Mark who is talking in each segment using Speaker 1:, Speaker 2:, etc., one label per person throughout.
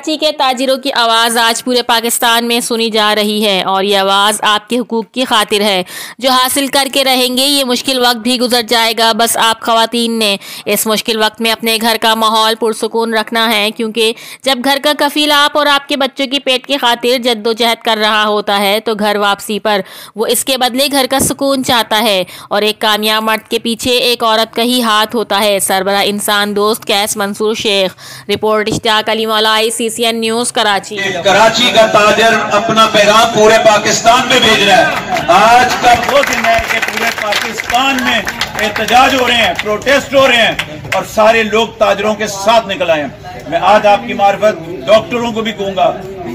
Speaker 1: कराची के ताजिरों की आवाज़ आज पूरे पाकिस्तान में सुनी जा रही है और ये आवाज़ आपके हुकूक की खातिर है जो हासिल करके रहेंगे। ये मुश्किल वक्त भी गुजर जाएगा, बस आप ख़वातीन ने इस मुश्किल वक्त में अपने घर का माहौल पुरसुकून रखना है, क्योंकि जब घर का कफील आप और आपके बच्चों की पेट की खातिर जद्दोजहद कर रहा होता है तो घर वापसी पर वो इसके बदले घर का सुकून चाहता है। और एक कामयाब मर्द के पीछे एक औरत का ही हाथ होता है। सरबरा इंसान दोस्त कैस मंसूर शेख। रिपोर्ट इश्तियाक अली मौला, CCN न्यूज, कराची।
Speaker 2: कराची का ताजर अपना पैगाम पूरे पाकिस्तान में भेज रहा है। आज का वो दिन है कि पूरे पाकिस्तान में एहतजाज हो रहे हैं, प्रोटेस्ट हो रहे हैं और सारे लोग ताजरों के साथ निकल आए हैं। मैं आज आपकी मार्फत डॉक्टरों को भी कहूंगा,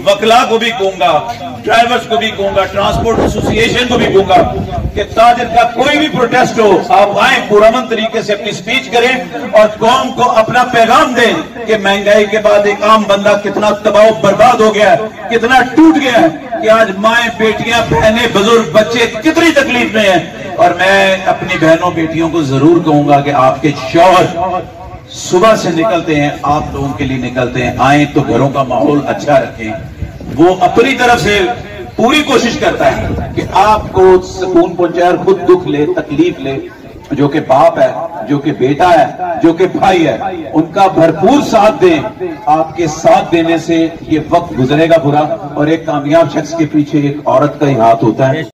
Speaker 2: वकला को भी कहूंगा, ड्राइवर्स को भी कहूंगा, ट्रांसपोर्ट एसोसिएशन को भी कहूंगा कि ताजर का कोई भी प्रोटेस्ट हो, आप आए, पुरअमन तरीके से अपनी स्पीच करें और कौम को अपना पैगाम दें कि महंगाई के बाद एक आम बंदा कितना तबाह बर्बाद हो गया है, कितना टूट गया है, कि आज माएं, बेटियां, बहनें, बुजुर्ग, बच्चे कितनी तकलीफ में हैं। और मैं अपनी बहनों बेटियों को जरूर कहूंगा कि आपके शौहर सुबह से निकलते हैं, आप लोगों के लिए निकलते हैं, आए तो घरों का माहौल अच्छा रखें। वो अपनी तरफ से पूरी कोशिश करता है कि आपको सुकून पहुंचाए और खुद दुख ले, तकलीफ ले। जो कि बाप है, जो कि बेटा है, जो कि भाई है, उनका भरपूर साथ दें। आपके साथ देने से ये वक्त गुजरेगा बुरा और एक कामयाब शख्स के पीछे एक औरत का ही हाथ होता है।